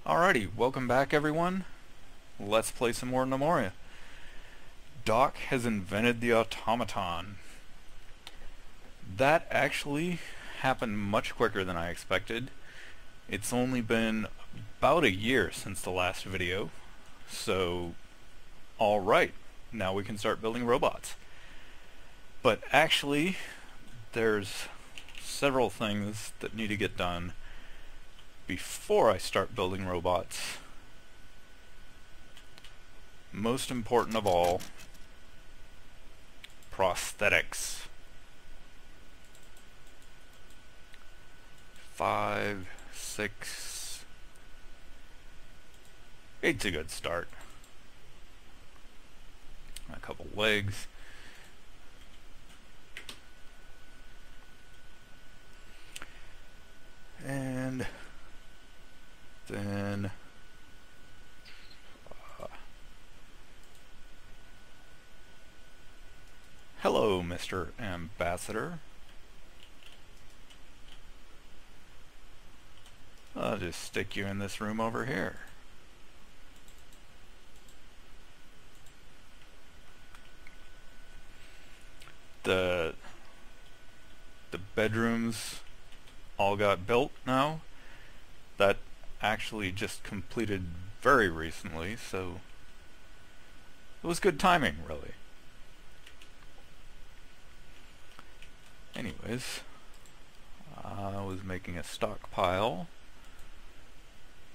Alrighty, welcome back everyone. Let's play some more Gnomoria. Doc has invented the automaton. That actually happened much quicker than I expected. It's only been about a year since the last video, so alright, now we can start building robots. But actually, there's several things that need to get done before I start building robots. Most important of all, prosthetics. 5, 6, 8's a good start. A couple legs. And then hello, Mr. Ambassador. I'll just stick you in this room over here. The bedrooms all got built now. That actually just completed very recently, so it was good timing, really. Anyways, I was making a stockpile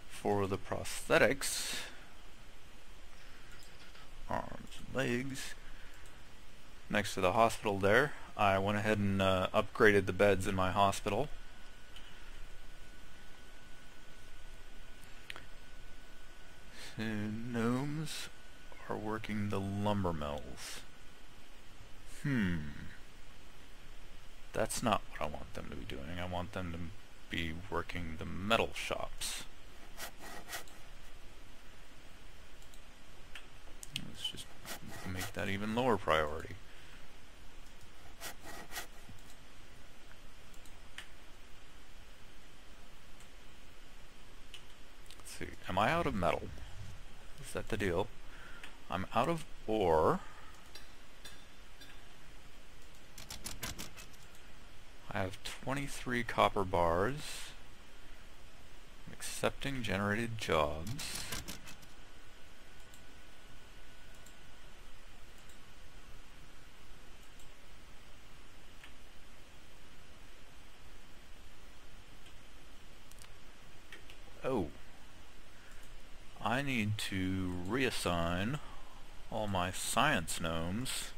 for the prosthetics, arms and legs. Next to the hospital there, I went ahead and upgraded the beds in my hospital. So gnomes are working the lumber mills. That's not what I want them to be doing. I want them to be working the metal shops. Let's just make that even lower priority. Let's see, am I out of metal? Is that the deal? I'm out of ore. I have 23 copper bars. I'm accepting generated jobs. Oh. I need to reassign all my science gnomes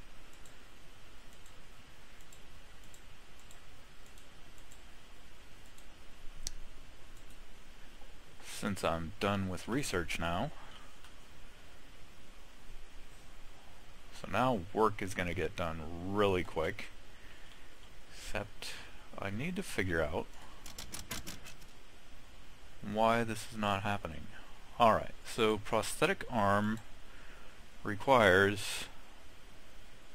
since I'm done with research now. So now work is going to get done really quick, except I need to figure out why this is not happening. Alright, so prosthetic arm requires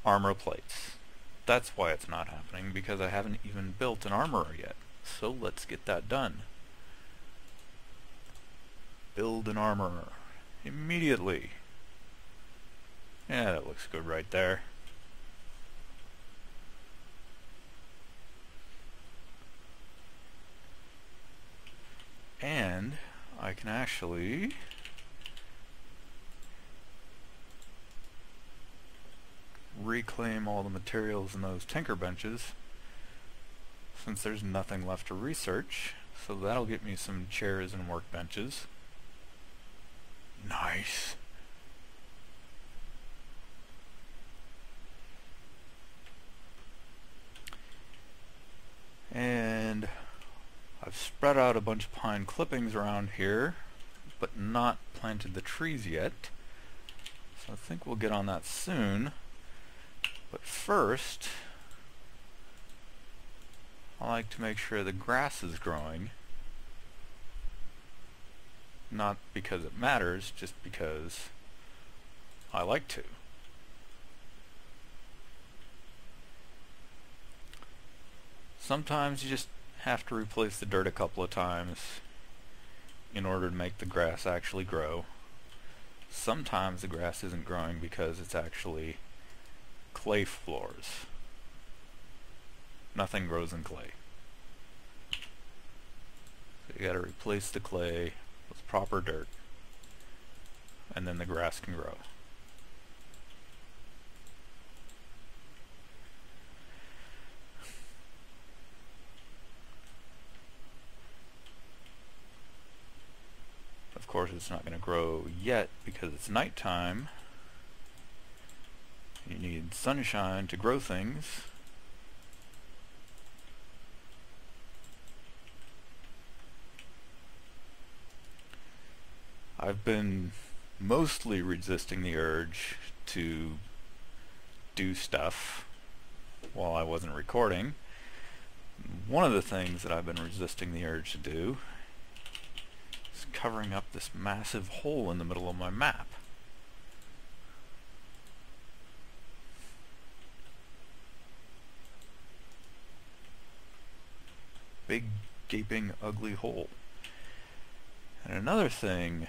armor plates. That's why it's not happening, because I haven't even built an armorer yet. So let's get that done. Build an armorer immediately. Yeah, that looks good right there. And I can actually reclaim all the materials in those tinker benches since there's nothing left to research, so that'll get me some chairs and workbenches. Nice. And I've spread out a bunch of pine clippings around here, but not planted the trees yet. So I think we'll get on that soon. But first, I like to make sure the grass is growing. Not because it matters, just because I like to. Sometimes you just have to replace the dirt a couple of times. in order to make the grass actually grow. Sometimes the grass isn't growing because it's actually clay floors. Nothing grows in clay. So you gotta replace the clay with proper dirt, and then the grass can grow. Of course, it's not going to grow yet because it's nighttime. You need sunshine to grow things. I've been mostly resisting the urge to do stuff while I wasn't recording. One of the things that I've been resisting the urge to do is covering up this massive hole in the middle of my map. Big, gaping, ugly hole. And another thing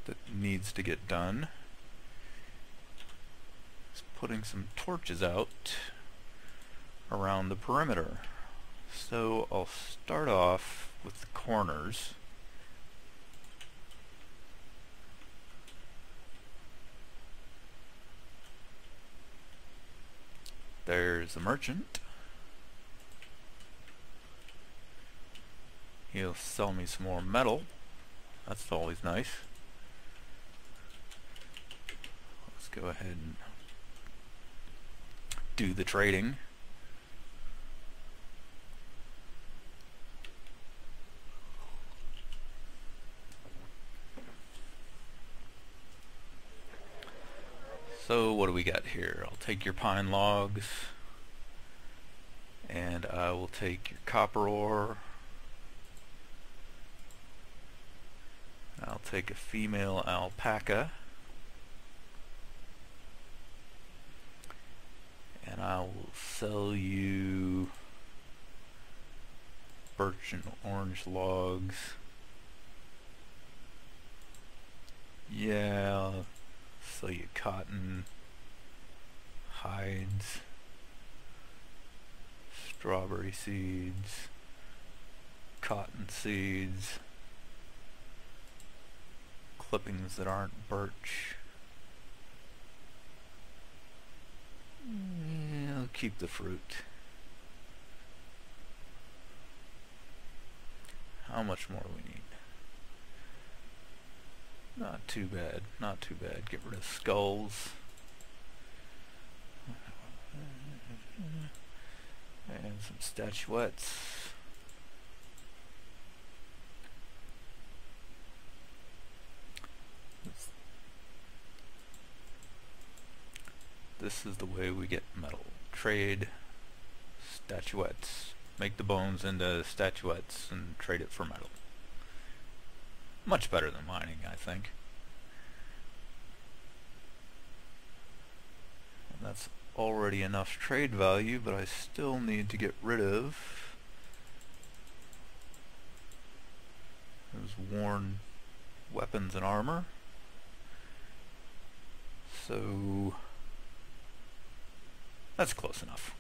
that needs to get done is putting some torches out around the perimeter. So I'll start off with the corners. There's the merchant. He'll sell me some more metal. That's always nice. Let's go ahead and do the trading. So what do we got here? I'll take your pine logs, and I will take your copper ore. I'll take a female alpaca, and I will sell you birch and orange logs. Yeah, I'll sell you cotton, hides, strawberry seeds, cotton seeds, clippings that aren't birch. Yeah, I'll keep the fruit. How much more do we need? Not too bad, not too bad. Get rid of skulls. And some statuettes. This is the way we get metal. Trade statuettes. Make the bones into statuettes and trade it for metal. Much better than mining, I think. And that's already enough trade value, but I still need to get rid of those worn weapons and armor. So that's close enough.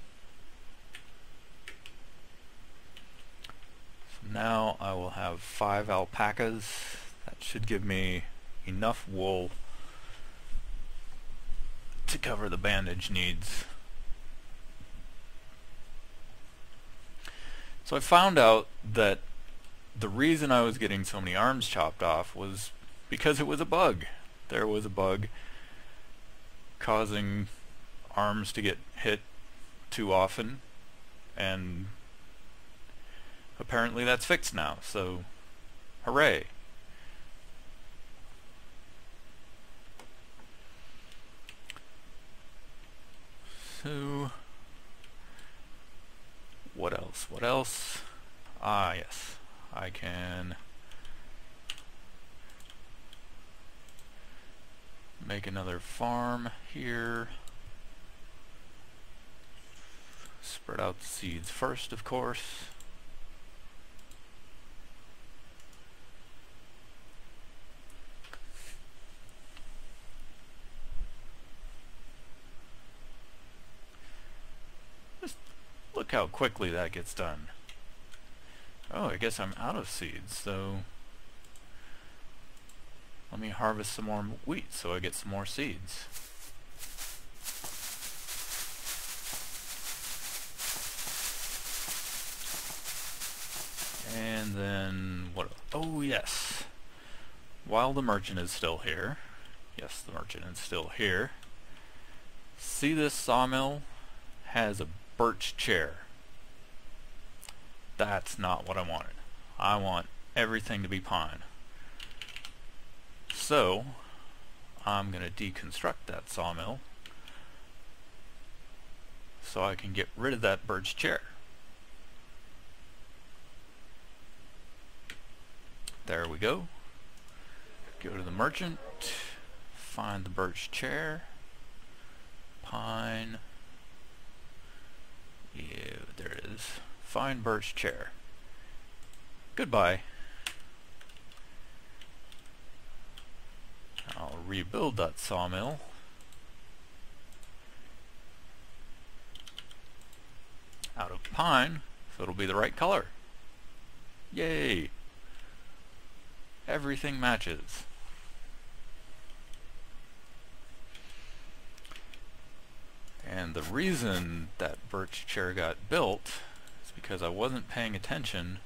So now I will have 5 alpacas. That should give me enough wool to cover the bandage needs. So I found out that the reason I was getting so many arms chopped off was because it was a bug. There was a bug causing arms to get hit too often, and apparently that's fixed now, so hooray. So what else? What else? Ah, yes. I can make another farm here. Spread out the seeds first, of course. Look how quickly that gets done. Oh, I guess I'm out of seeds, so let me harvest some more wheat so I get some more seeds. And then what? Oh yes, while the merchant is still here, yes, the merchant is still here. See, this sawmill has a birch chair. That's not what I wanted. I want everything to be pine. So I'm going to deconstruct that sawmill so I can get rid of that birch chair. There we go. Go to the merchant, find the birch chair, pine, yeah, there it is. Find birch chair. Goodbye. I'll rebuild that sawmill. Out of pine, so it'll be the right color. Yay! Everything matches. And the reason that birch chair got built is because I wasn't paying attention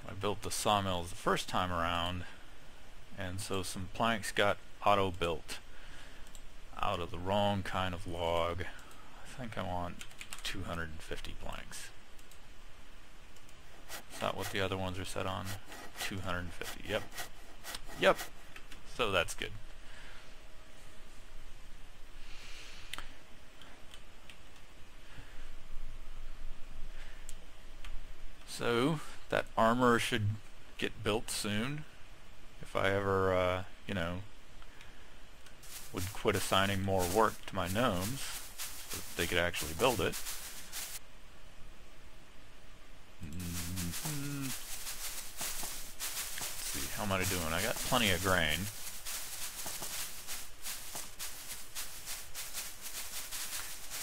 when I built the sawmills the first time around, and so some planks got auto-built out of the wrong kind of log. I think I want 250 planks. Is that what the other ones are set on? 250, yep. Yep, so that's good. So that armor should get built soon. If I ever, you know, would quit assigning more work to my gnomes so that they could actually build it. Let's see, how am I doing? I got plenty of grain.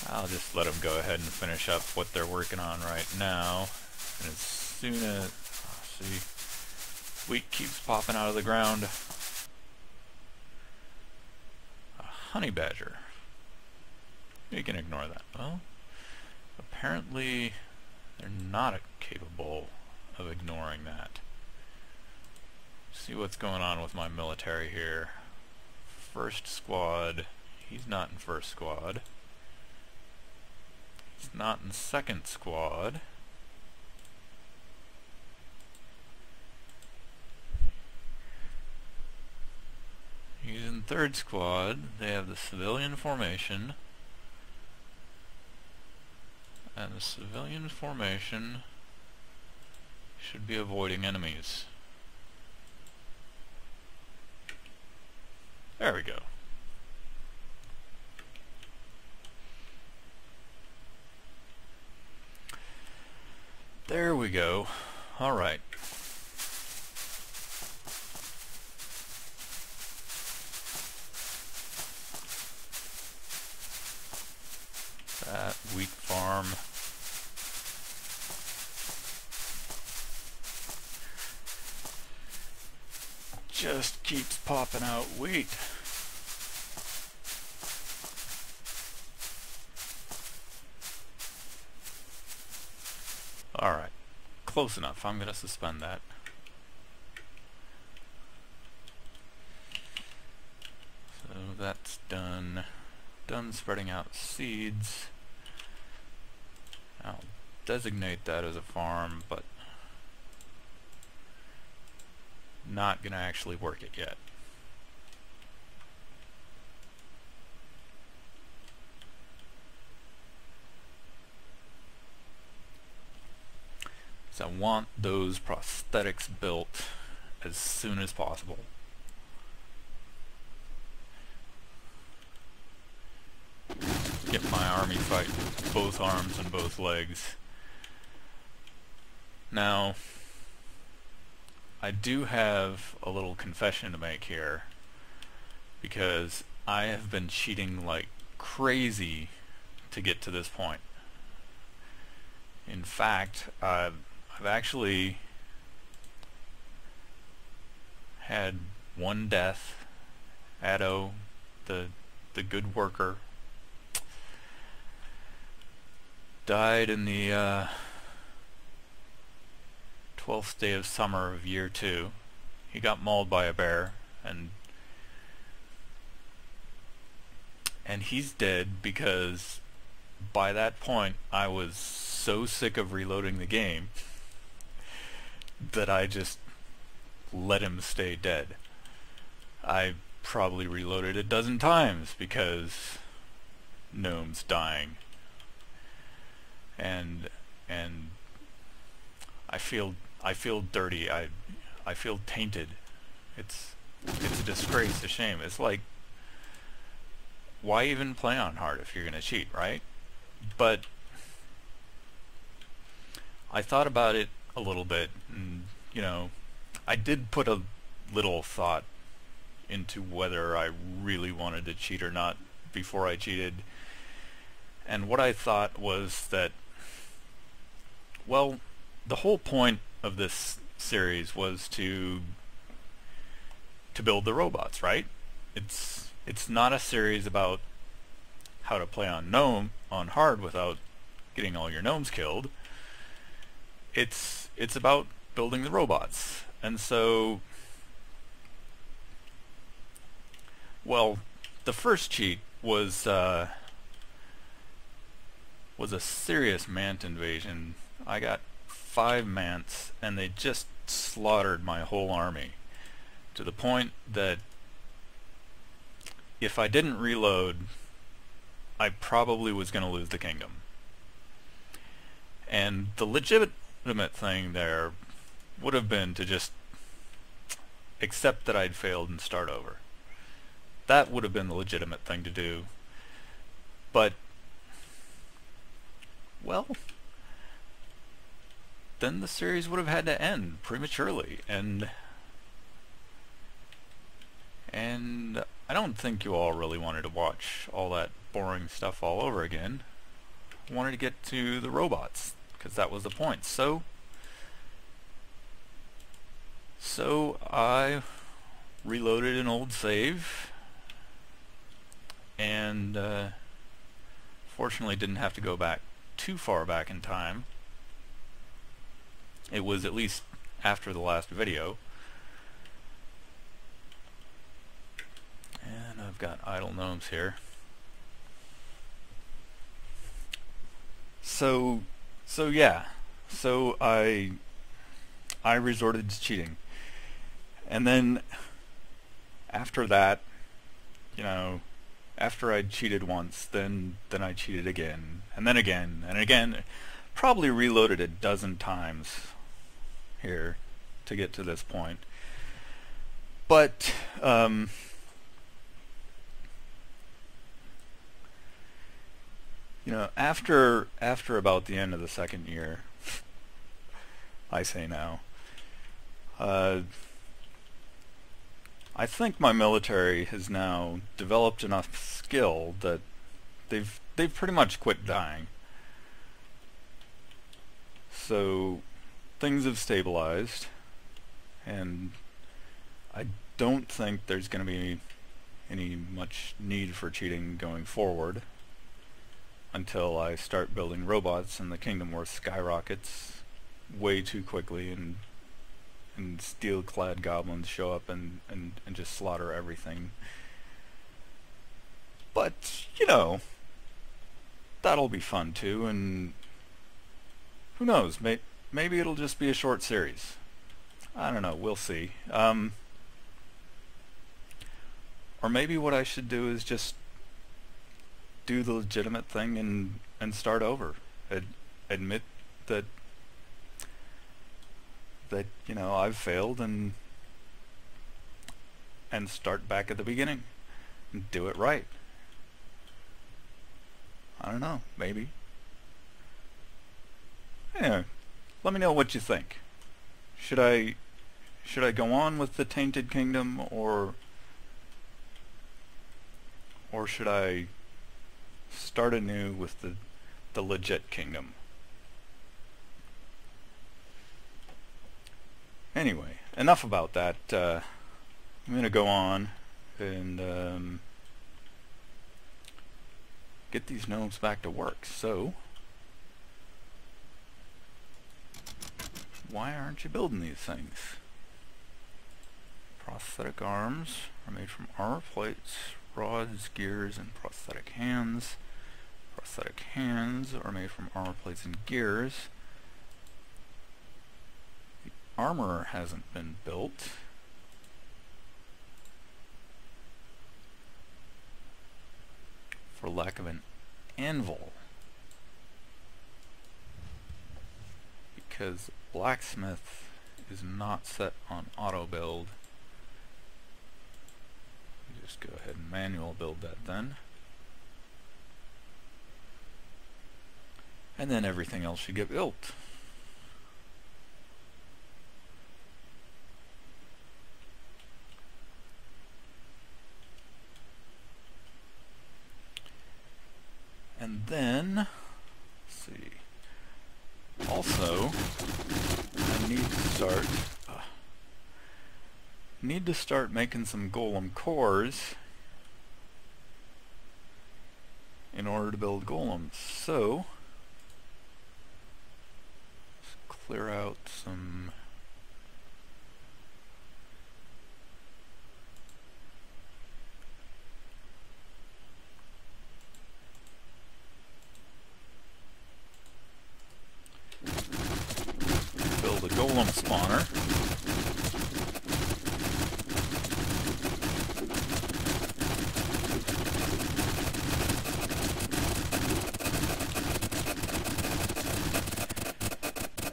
I'll just let them go ahead and finish up what they're working on right now. And as soon as, see, wheat keeps popping out of the ground. A honey badger. You can ignore that. Well, apparently they're not capable of ignoring that. See what's going on with my military here. First squad, he's not in first squad. He's not in second squad. He's in third squad. They have the civilian formation. And the civilian formation should be avoiding enemies. There we go. There we go. Alright. That wheat farm. Just keeps popping out wheat. Alright, close enough. I'm going to suspend that. So that's done. Done spreading out seeds. I'll designate that as a farm, but not going to actually work it yet. So I want those prosthetics built as soon as possible. Get my army fighting both arms and both legs. Now, I do have a little confession to make here, because I have been cheating like crazy to get to this point. In fact, I've actually had one death. Addo, the good worker, died in the 12th day of summer of year 2. He got mauled by a bear, and he's dead because by that point I was so sick of reloading the game that I just let him stay dead. I probably reloaded a dozen times because gnomes dying, and I feel dirty. I feel tainted. It's a disgrace, a shame. It's like, why even play on hard if you're gonna cheat, right? But I thought about it a little bit, and you know, I did put a little thought into whether I really wanted to cheat or not before I cheated. And what I thought was that, well, the whole point of this series was to build the robots, right? It's not a series about how to play on hard without getting all your gnomes killed. It's about building the robots. And so, well, the first cheat was a serious mant invasion. I got 5 mants, and they just slaughtered my whole army, to the point that if I didn't reload, I probably was going to lose the kingdom. And the legitimate thing there would have been to just accept that I'd failed and start over. That would have been the legitimate thing to do. But, well, then the series would have had to end prematurely, and I don't think you all really wanted to watch all that boring stuff all over again. I wanted to get to the robots, because that was the point. So I reloaded an old save, and fortunately didn't have to go back too far back in time. It was at least after the last video. And I've got idle gnomes here. So yeah. So I resorted to cheating. And then after that, you know, after I'd cheated once, then I cheated again, and then again, and again. Probably reloaded a dozen times here to get to this point. But you know, after about the end of the second year, I say now, I think my military has now developed enough skill that they've pretty much quit dying. So things have stabilized, and I don't think there's going to be any much need for cheating going forward until I start building robots and the kingdom worth skyrockets way too quickly, and steel-clad goblins show up and just slaughter everything. But, you know, that'll be fun too, and who knows, maybe it'll just be a short series. I don't know, we'll see. Or maybe what I should do is just do the legitimate thing and start over. Admit that you know, I've failed, and start back at the beginning and do it right. I don't know, maybe. Yeah, let me know what you think. Should I go on with the Tainted Kingdom, or should I start anew with the legit kingdom? Anyway, enough about that. I'm going to go on and get these gnomes back to work. So, why aren't you building these things? Prosthetic arms are made from armor plates, rods, gears, and prosthetic hands. Prosthetic hands are made from armor plates and gears. The armor hasn't been built. For lack of an anvil. Because blacksmith is not set on auto build. Just go ahead and manual build that then. And then everything else should get built. And then, let's see. Also, I need to start making some golem cores in order to build golems. So, let's clear out some build a golem spawner.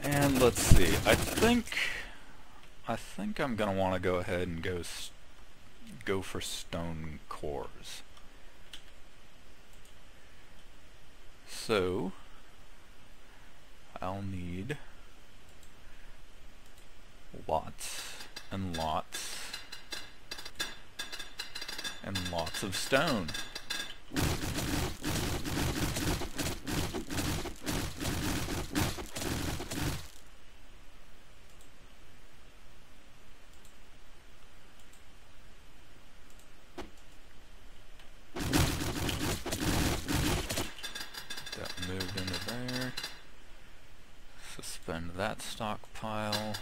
And let's see. I think I'm gonna want to go ahead and go for stone cores. So I'll need lots and lots and lots of stone. That moved into there. Suspend that stockpile.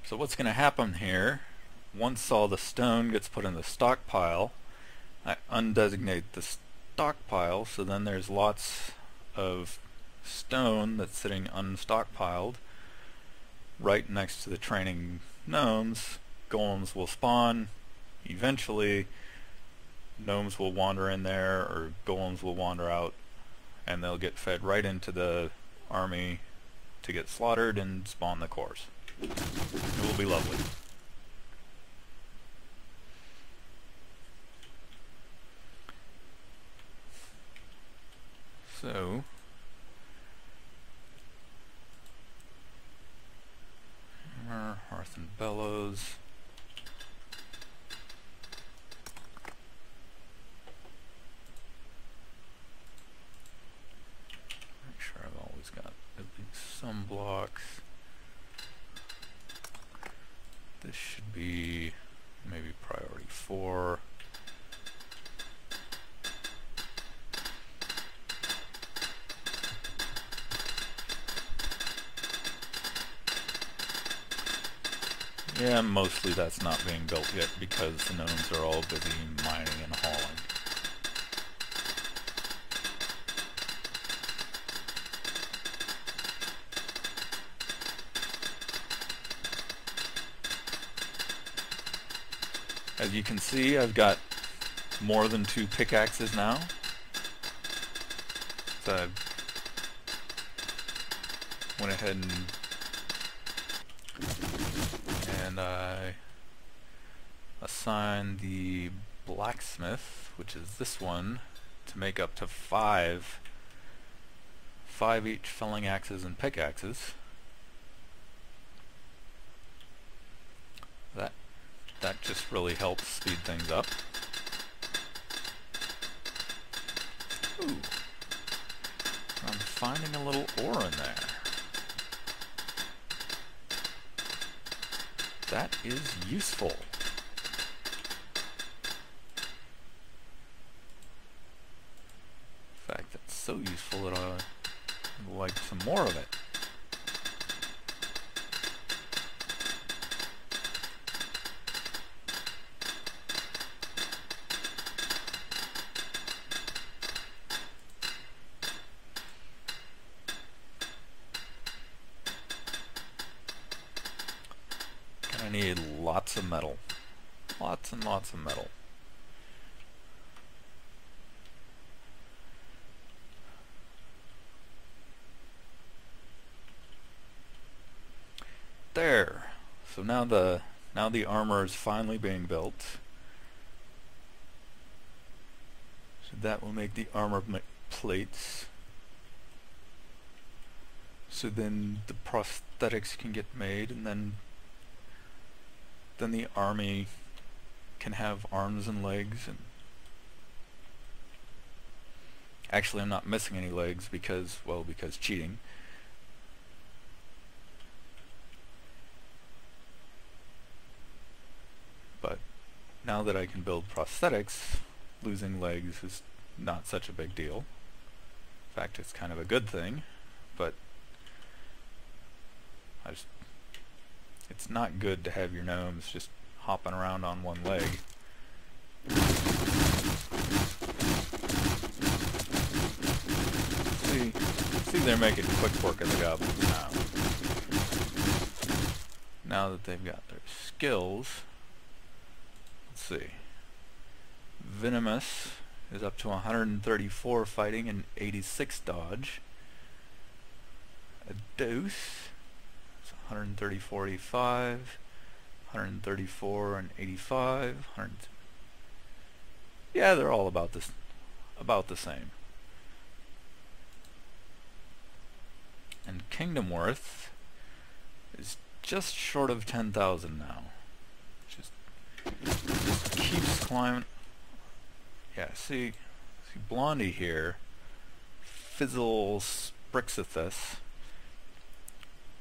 So what's going to happen here, once all the stone gets put in the stockpile, I undesignate the stockpile, so then there's lots of stone that's sitting unstockpiled right next to the training gnomes. Golems will spawn. Eventually gnomes will wander in there, or golems will wander out, and they'll get fed right into the army to get slaughtered and spawn the cores. It will be lovely. So, hammer, hearth and bellows. Make sure I've always got at least some blocks. This should be maybe priority 4. Yeah, mostly that's not being built yet because the gnomes are all busy mining and hauling. As you can see, I've got more than 2 pickaxes now. So I went ahead and I assigned the blacksmith, which is this one, to make up to 5 each felling axes and pickaxes. just really helps speed things up. Ooh. I'm finding a little ore in there. That is useful. In fact, that's so useful that I would like some more of it. I need lots of metal. Lots and lots of metal. There. So now the armor is finally being built. So that will make the armor plates. So then the prosthetics can get made, and then the army can have arms and legs. And actually, I'm not missing any legs because cheating. But now that I can build prosthetics, losing legs is not such a big deal. In fact, it's kind of a good thing, but it's not good to have your gnomes just hopping around on one leg. See, they're making quick work of the goblins now. Now that they've got their skills, let's see. Venomous is up to 134 fighting and 86 dodge. A dose. 134, 85, 134 and 85. Yeah, they're all about the same. And Kingdom Worth is just short of 10,000 now. Just keeps climbing. Yeah, see Blondie here, Fizzle Sprixithus,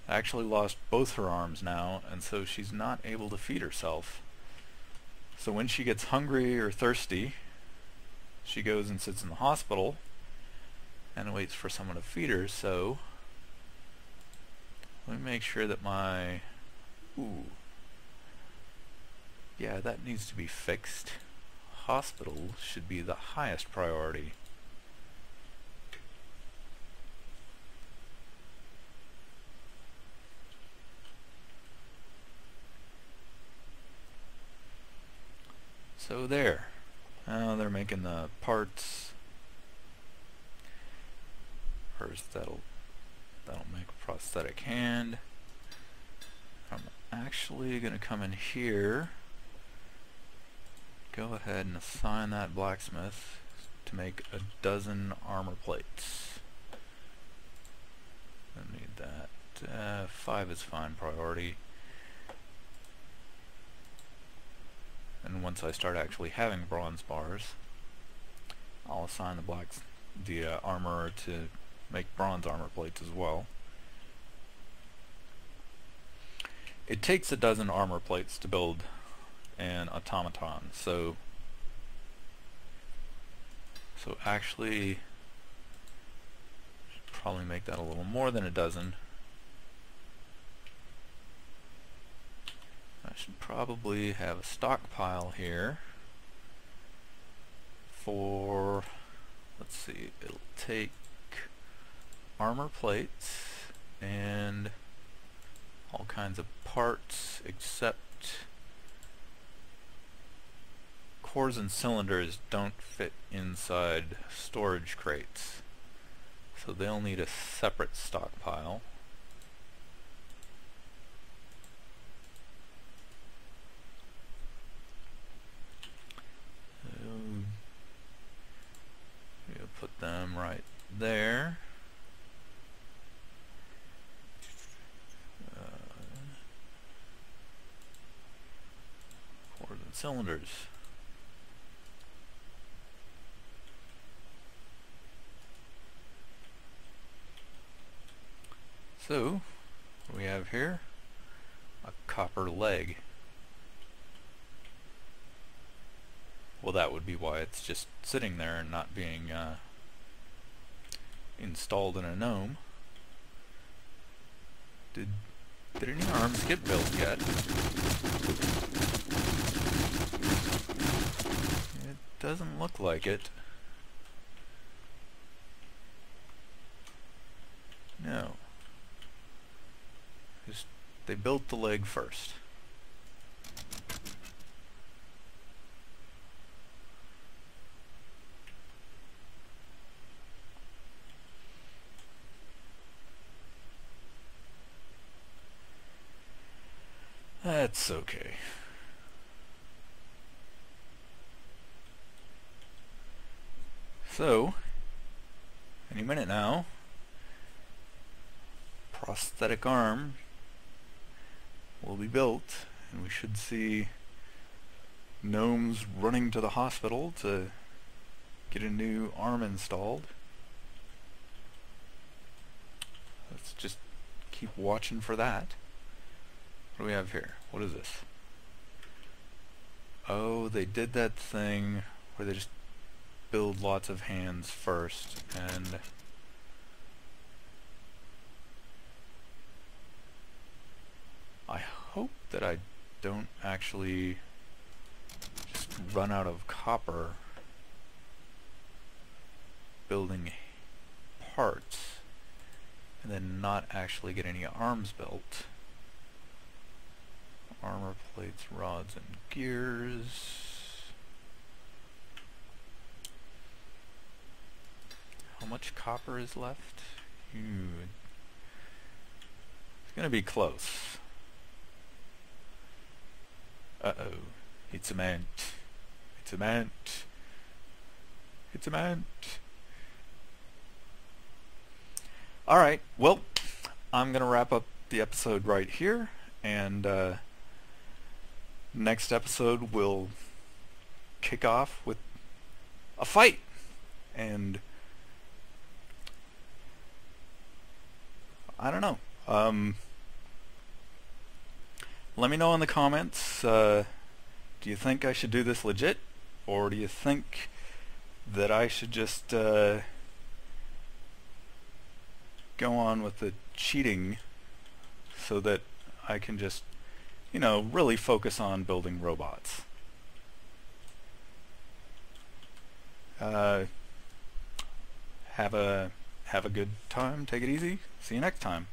actually lost both her arms now, and so she's not able to feed herself. So when she gets hungry or thirsty, she goes and sits in the hospital and waits for someone to feed her. So let me make sure that my... Ooh. Yeah, that needs to be fixed. Hospital should be the highest priority. So there. Now they're making the parts. First that'll make a prosthetic hand. I'm actually gonna come in here. Go ahead and assign that blacksmith to make a dozen armor plates. I need that. 5 is fine priority. And once I start actually having bronze bars, I'll assign the armorer to make bronze armor plates as well. It takes a dozen armor plates to build an automaton, so actually should probably make that a little more than a dozen. I should probably have a stockpile here for, let's see, it'll take armor plates and all kinds of parts except cores and cylinders don't fit inside storage crates, so they'll need a separate stockpile. We'll put them right there. Cores cylinders. So, what do we have here? A copper leg. Well, that would be why it's just sitting there and not being installed in a gnome. Did any arms get built yet? It doesn't look like it. No. Just, they built the leg first. That's okay. So, any minute now, prosthetic arm will be built, and we should see gnomes running to the hospital to get a new arm installed. Let's just keep watching for that. What do we have here? What is this? Oh, they did that thing where they just build lots of hands first, and I hope that I don't actually just run out of copper building parts and then not actually get any arms built. Armor plates, rods, and gears. How much copper is left? It's gonna be close. Uh-oh. It's a mant. It's a mant. It's a mant. Alright, well, I'm gonna wrap up the episode right here, and next episode we'll kick off with a fight, and I don't know. Let me know in the comments, do you think I should do this legit, or do you think that I should just go on with the cheating so that I can just, you know, really focus on building robots? Have a good time, take it easy, see you next time.